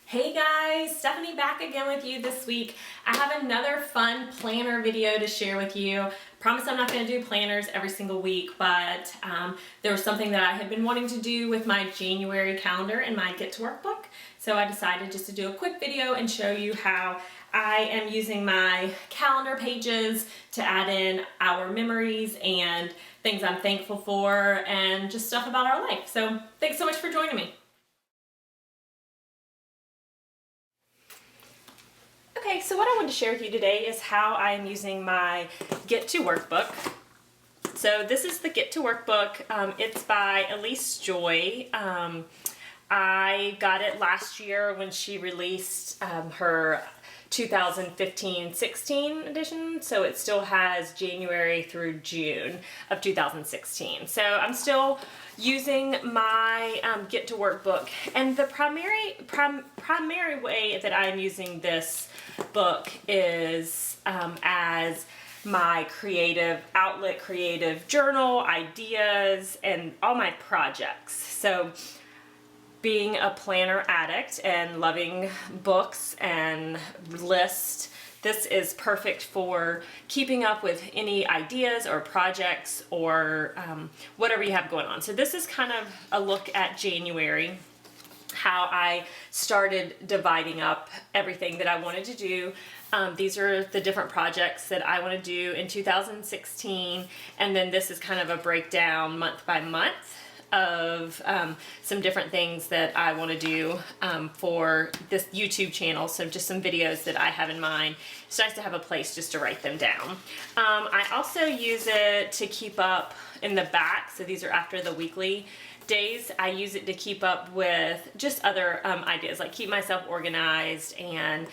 Hey guys, Stephanie back again with you this week. I have another fun planner video to share with you. Promise I'm not going to do planners every single week, but there was something that I had been wanting to do with my January calendar and my Get to Work book. So I decided just to do a quick video and show you how I am using my calendar pages to add in our memories and things I'm thankful for and just stuff about our life. So thanks so much for joining me. Okay, so what I want to share with you today is how I'm using my Get to Work book. So this is the Get to Work book. It's by Elise Joy. I got it last year when she released her 2015-16 edition, so it still has January through June of 2016. So I'm still using my Get to Work book, and the primary way that I'm using this book is as my creative outlet, creative journal, ideas, and all my projects. So being a planner addict and loving books and lists, this is perfect for keeping up with any ideas or projects or whatever you have going on. So this is kind of a look at January, how I started dividing up everything that I wanted to do. These are the different projects that I want to do in 2016, and then this is kind of a breakdown month by month of some different things that I want to do for this YouTube channel. So just some videos that I have in mind. It's nice to have a place just to write them down. I also use it to keep up in the back. So these are after the weekly days. I use it to keep up with just other ideas, like keep myself organized and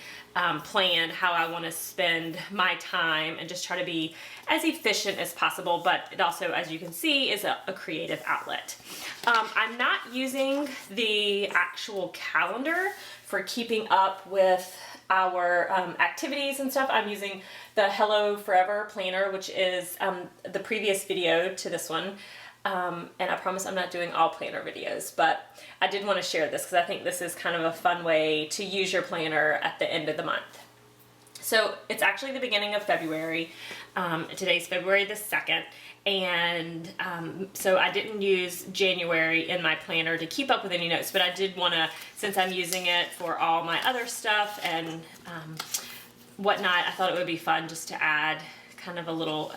plan how I want to spend my time and just try to be as efficient as possible. But it also, as you can see, is a creative outlet. I'm not using the actual calendar for keeping up with our activities and stuff. I'm using the Hello Forever planner, which is the previous video to this one. And I promise I'm not doing all planner videos, but I did want to share this because I think this is kind of a fun way to use your planner at the end of the month. So it's actually the beginning of February. Today's February the 2nd, and so I didn't use January in my planner to keep up with any notes, but I did want to, since I'm using it for all my other stuff and whatnot, I thought it would be fun just to add kind of a little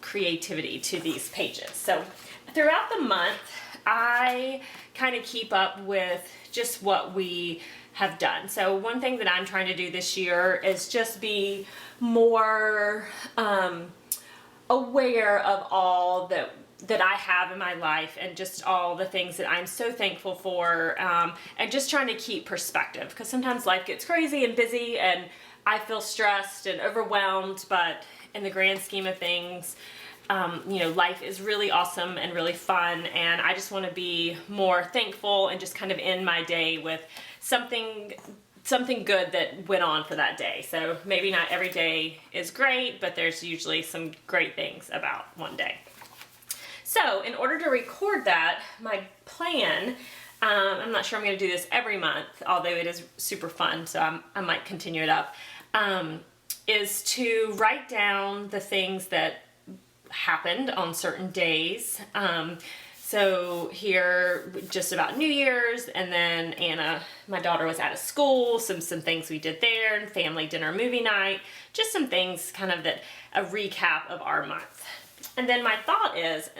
creativity to these pages. So throughout the month, I kind of keep up with just what we have done. So one thing that I'm trying to do this year is just be more aware of all that I have in my life and just all the things that I'm so thankful for, and just trying to keep perspective, because sometimes life gets crazy and busy and I feel stressed and overwhelmed, but in the grand scheme of things, you know, life is really awesome and really fun, and I just want to be more thankful and just kind of end my day with something good that went on for that day. So maybe not every day is great, but there's usually some great things about one day. So in order to record that, my plan, I'm not sure I'm going to do this every month, although it is super fun, so I might continue it up, is to write down the things that happened on certain days. So here, just about New Year's, and then Anna, my daughter, was out of school, some things we did there, and family dinner, movie night, just some things kind of that, a recap of our month. And then my thought is,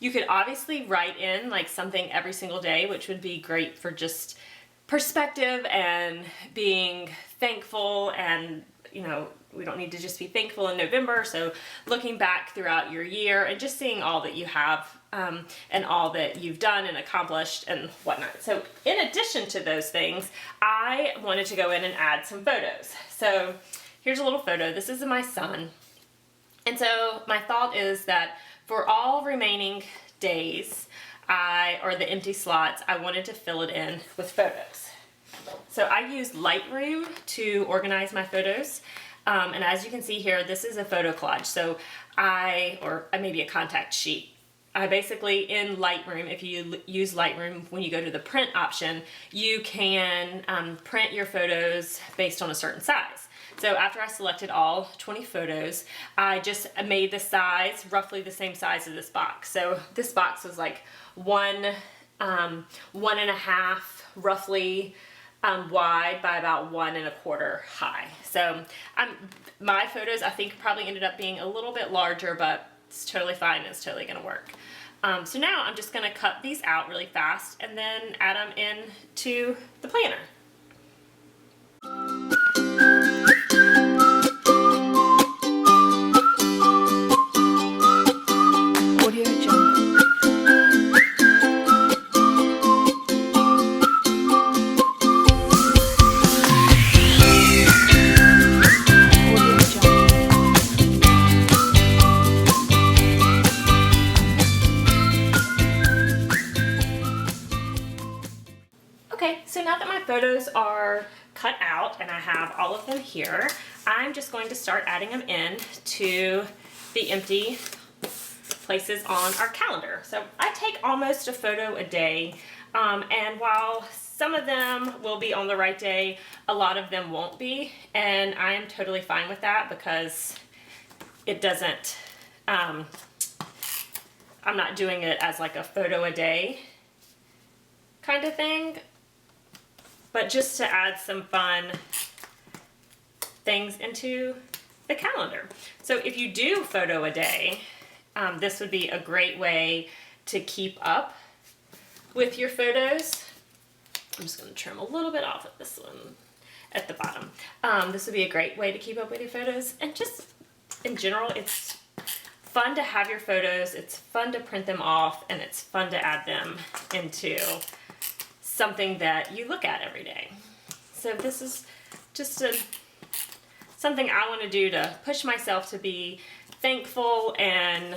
you could obviously write in like something every single day, which would be great for just perspective and being thankful, and you know, we don't need to just be thankful in November. So looking back throughout your year and just seeing all that you have and all that you've done and accomplished and whatnot. So in addition to those things, I wanted to go in and add some photos. So here's a little photo. This is of my son. And so my thought is that for all remaining days, or the empty slots, I wanted to fill it in with photos. So I use Lightroom to organize my photos. And as you can see here, this is a photo collage. So or maybe a contact sheet. I basically, in Lightroom, if you use Lightroom, when you go to the print option, you can print your photos based on a certain size. So after I selected all 20 photos, I just made the size roughly the same size as this box. So this box was like one and a half roughly wide by about 1.25 high. So my photos, I think, probably ended up being a little bit larger, but it's totally fine. It's totally gonna work. So now I'm just gonna cut these out really fast and then add them into the planner. Okay, so now that my photos are cut out and I have all of them here, I'm just going to start adding them in to the empty places on our calendar. So I take almost a photo a day, and while some of them will be on the right day, a lot of them won't be, and I am totally fine with that because it doesn't, I'm not doing it as like a photo a day kind of thing, but just to add some fun things into the calendar. So if you do photo a day, this would be a great way to keep up with your photos. I'm just going to trim a little bit off of this one at the bottom. This would be a great way to keep up with your photos, and just in general, it's fun to have your photos, it's fun to print them off, and it's fun to add them into something that you look at every day. So this is just something I want to do to push myself to be thankful and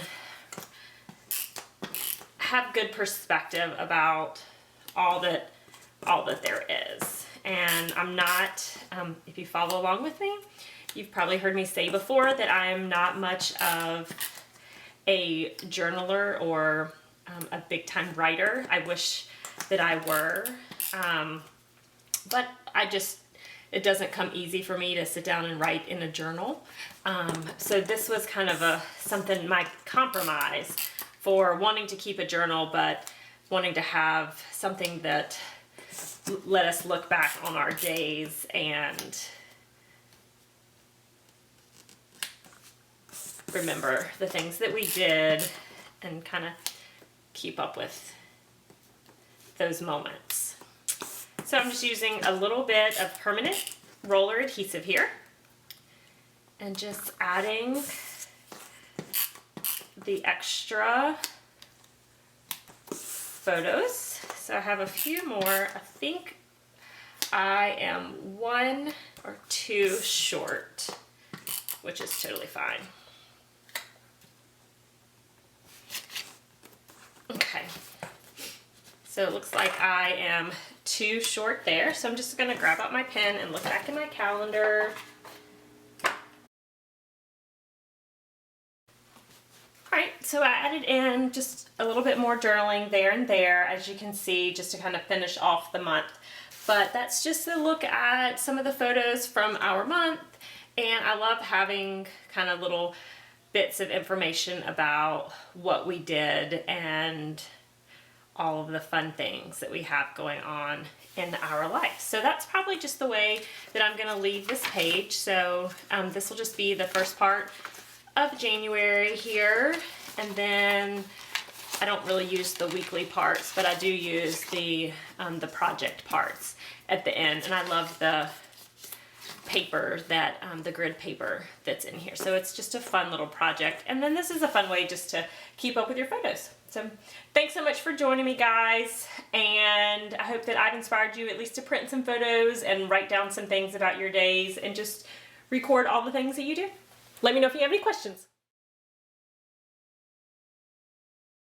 have good perspective about all that there is. And I'm not, if you follow along with me, you've probably heard me say before that I'm not much of a journaler or a big time writer. I wish that I were, but it doesn't come easy for me to sit down and write in a journal. So this was kind of my compromise for wanting to keep a journal, but wanting to have something that let us look back on our days and remember the things that we did and kind of keep up with those moments. So I'm just using a little bit of permanent roller adhesive here and just adding the extra photos. So I have a few more. I think I am 1 or 2 short, which is totally fine. Okay. So it looks like I am 2 short there. So I'm just gonna grab out my pen and look back in my calendar. Alright, so I added in just a little bit more journaling there and there, as you can see, just to kind of finish off the month. But that's just a look at some of the photos from our month, and I love having kind of little bits of information about what we did and all of the fun things that we have going on in our life. So that's probably just the way that I'm going to leave this page. So this will just be the first part of January here, and then I don't really use the weekly parts, but I do use the project parts at the end, and I love the paper that the grid paper that's in here. So it's just a fun little project, and then this is a fun way just to keep up with your photos. So thanks so much for joining me, guys, and I hope that I've inspired you at least to print some photos and write down some things about your days and just record all the things that you do. Let me know if you have any questions.